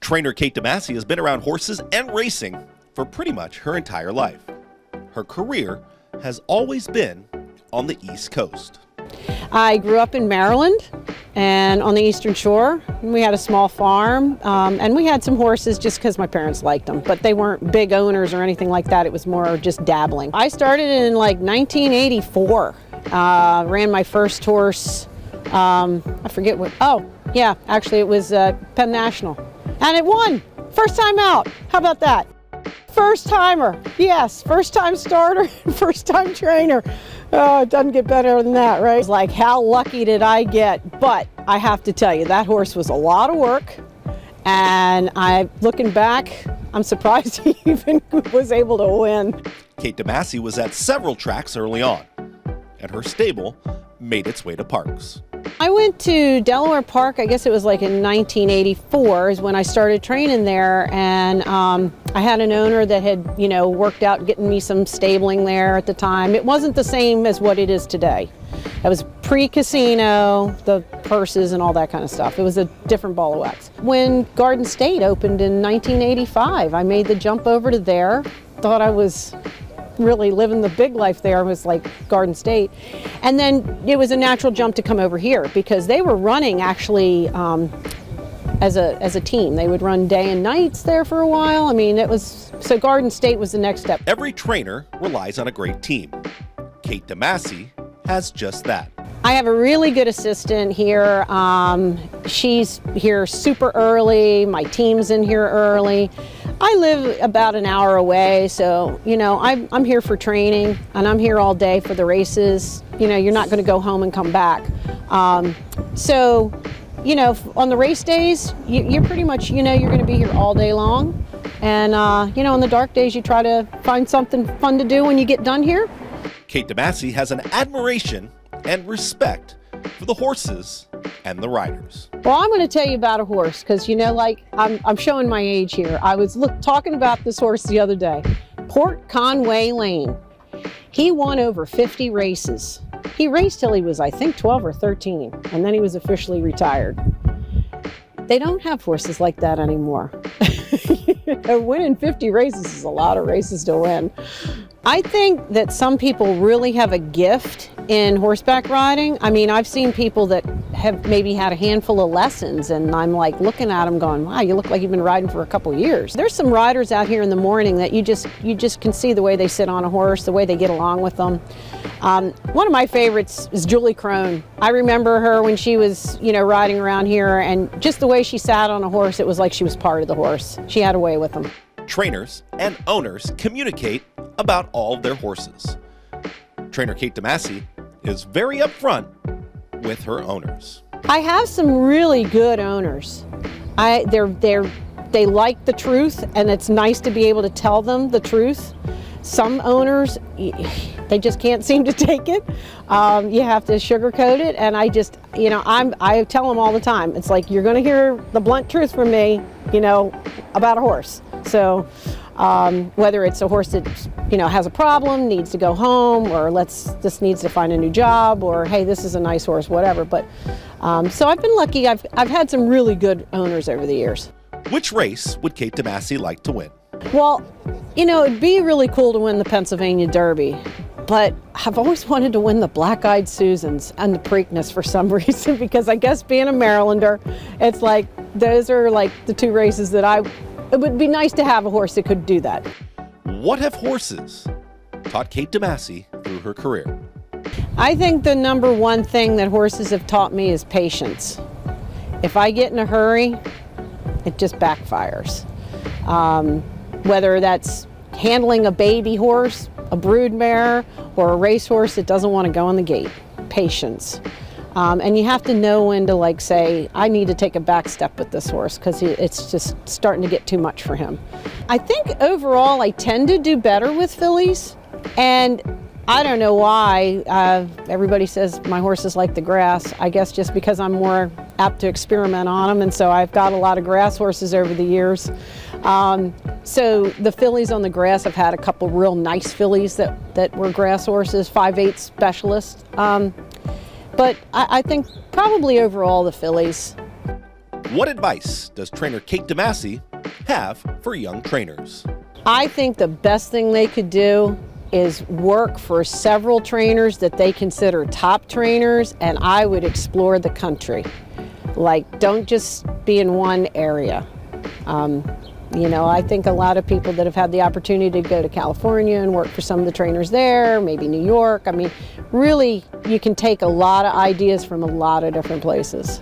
Trainer Kate DeMasi has been around horses and racing for pretty much her entire life. Her career has always been on the East Coast. I grew up in Maryland and on the Eastern Shore. We had a small farm and we had some horses just because my parents liked them, but they weren't big owners or anything like that. It was more just dabbling. I started in like 1984, ran my first horse, I forget what, actually it was Penn National. And it won, first time out. How about that? First timer, yes, first time starter, first time trainer. Oh, it doesn't get better than that, right? It's like, how lucky did I get? But I have to tell you, that horse was a lot of work. And looking back, I'm surprised he even was able to win. Kate DeMasi was at several tracks early on, and her stable made its way to parks. I went to Delaware Park, I guess it was like in 1984 is when I started training there, and I had an owner that had, worked out getting me some stabling there at the time. It wasn't the same as what it is today. It was pre-casino, the purses and all that kind of stuff. It was a different ball of wax. When Garden State opened in 1985, I made the jump over to there, thought I was really living the big life there, was like Garden State. And then it was a natural jump to come over here because they were running actually as a team. They would run day and nights there for a while. I mean, so Garden State was the next step. Every trainer relies on a great team. Kate DeMasi has just that. I have a really good assistant here. She's here super early. My team's in here early. I live about an hour away, so I'm here for training, and I'm here all day for the races. You're not going to go home and come back. So on the race days, you're pretty much you're going to be here all day long, and on the dark days, you try to find something fun to do when you get done here. Kate DeMasi has an admiration and respect for the horses and the riders. Well, I'm going to tell you about a horse because, I'm showing my age here. I was talking about this horse the other day. Port Conway Lane. He won over 50 races. He raced till he was, I think, 12 or 13, and then he was officially retired. They don't have horses like that anymore. Winning 50 races is a lot of races to win. I think that some people really have a gift in horseback riding. I mean, I've seen people that have maybe had a handful of lessons, and I'm like looking at them going, wow, you look like you've been riding for a couple years. There's some riders out here in the morning that you just can see the way they sit on a horse, the way they get along with them. One of my favorites is Julie Crone. I remember her when she was, riding around here, and just the way she sat on a horse, it was like she was part of the horse. She had a way with them. Trainers and owners communicate about all of their horses. Trainer Kate DeMasi is very upfront with her owners. I have some really good owners. They like the truth, and it's nice to be able to tell them the truth. Some owners, they just can't seem to take it. You have to sugarcoat it, and I tell them all the time, it's like, you're going to hear the blunt truth from me, about a horse. So whether it's a horse that has a problem, needs to go home, or this needs to find a new job, or hey, this is a nice horse, whatever. But so I've been lucky. I've had some really good owners over the years. Which race would Kate DeMasi like to win? Well, it'd be really cool to win the Pennsylvania Derby, but I've always wanted to win the Black-Eyed Susans and the Preakness for some reason, because I guess being a Marylander, it's like those are like the two races that it would be nice to have a horse that could do that. What have horses taught Kate DeMasi through her career? I think the number one thing that horses have taught me is patience. If I get in a hurry, it just backfires. Whether that's handling a baby horse, a brood mare, or a racehorse that doesn't want to go on the gate. Patience. And you have to know when to say, I need to take a back step with this horse because it's just starting to get too much for him. I think overall I tend to do better with fillies, and I don't know why. Everybody says my horses like the grass. I guess just because I'm more apt to experiment on them, and so I've got a lot of grass horses over the years. So the fillies on the grass, I've had a couple real nice fillies that were grass horses, 5/8 specialists. But I think probably overall the fillies. What advice does trainer Kate DeMasi have for young trainers? I think the best thing they could do is work for several trainers that they consider top trainers, and I would explore the country. Like, don't just be in one area. I think a lot of people that have had the opportunity to go to California and work for some of the trainers there, maybe New York, really, you can take a lot of ideas from a lot of different places.